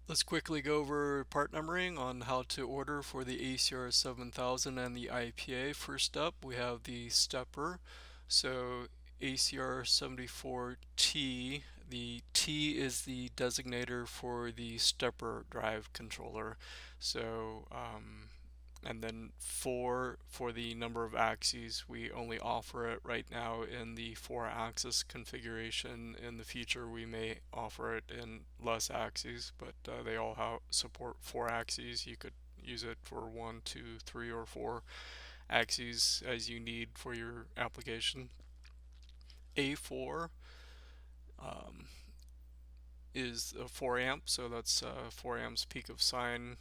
Let's quickly go over part numbering on how to order for the ACR7000 and the IPA. First up, we have the stepper. So ACR74T, the T is the designator for the stepper drive controller. So and then 4 for the number of axes. We only offer it right now in the 4-axis configuration. In the future we may offer it in less axes, but they all support 4 axes. You could use it for 1, 2, 3, or 4 axes as you need for your application. A4 um, is a 4 amp, so that's 4 amps peak of sign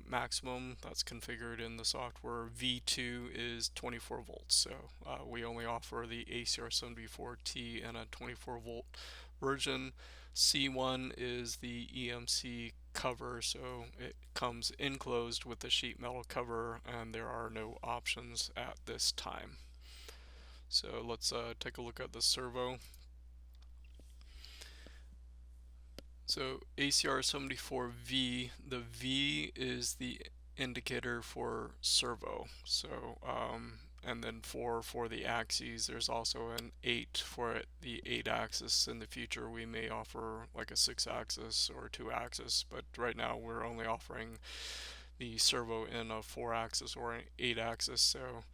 maximum. That's configured in the software. V2 is 24 volts, so we only offer the ACR74T in a 24 volt version. C1 is the EMC cover, so it comes enclosed with the sheet metal cover, and there are no options at this time. So let's take a look at the servo. So ACR74V, the V is the indicator for servo. So and then 4 for the axes. There's also an 8 for the 8-axis. In the future we may offer like a 6-axis or 2-axis, but right now we're only offering the servo in a 4-axis or an 8-axis. So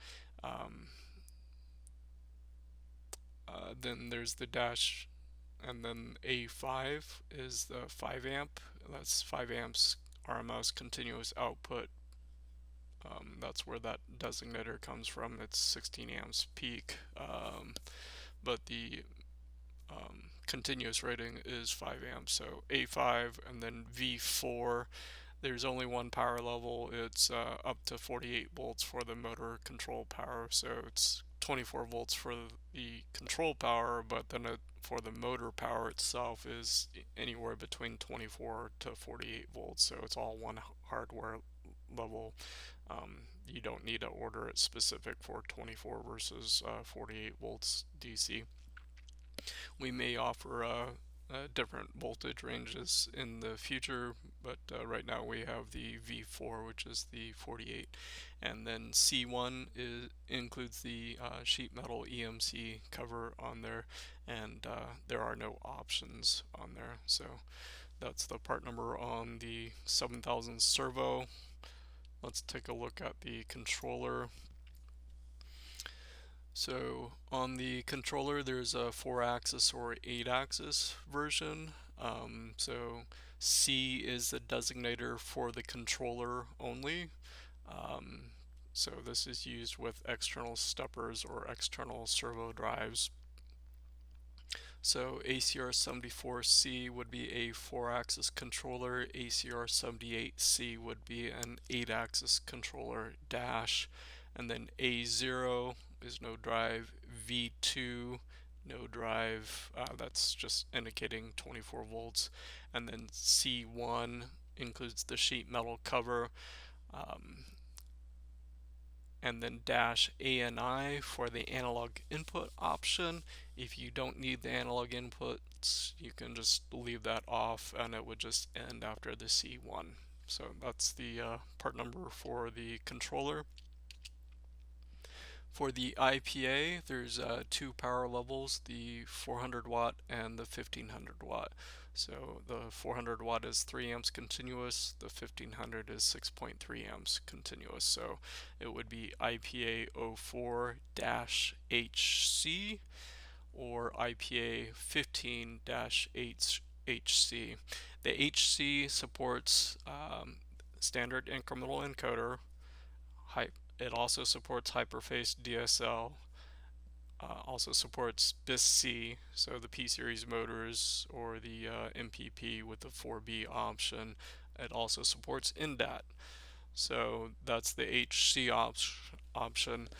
then there's the dash, and then A5 is the 5 amp. That's 5 amps RMS continuous output. That's where that designator comes from. It's 16 amps peak, but the continuous rating is 5 amps. So A5 and then V4. There's only one power level. It's up to 48 volts for the motor control power. So it's 24 volts for the control power, but then for the motor power itself is anywhere between 24 to 48 volts. So it's all one hardware level. You don't need to order it specific for 24 versus 48 volts DC. We may offer different voltage ranges in the future, but right now we have the V4, which is the 48, and then C1 includes the sheet metal EMC cover on there, and there are no options on there. So that's the part number on the 7000 servo. Let's take a look at the controller. So on the controller there's a 4-axis or 8-axis version. So C is the designator for the controller only. So this is used with external steppers or external servo drives. So ACR74C would be a 4-axis controller, ACR78C would be an 8-axis controller dash, and then A0 is no drive, V2 no drive, that's just indicating 24 volts, and then C1 includes the sheet metal cover, and then dash ANI for the analog input option. If you don't need the analog inputs, you can just leave that off and it would just end after the C1. So that's the part number for the controller. For the IPA, there's 2 power levels, the 400 watt and the 1500 watt. So the 400 watt is 3 amps continuous, the 1500 is 6.3 amps continuous. So it would be IPA 04-HC or IPA 15-HC. The HC supports standard incremental encoder. It also supports hyperface DSL, also supports BIS-C, so the P-series motors or the MPP with the 4B option. It also supports INDAT. So that's the HC option.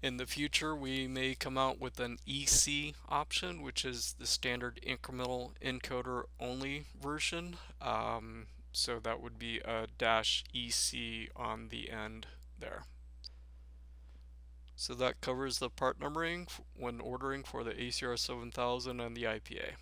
In the future, we may come out with an EC option, which is the standard incremental encoder only version. So that would be a -EC on the end there. So that covers the part numbering when ordering for the ACR7000 and the IPA.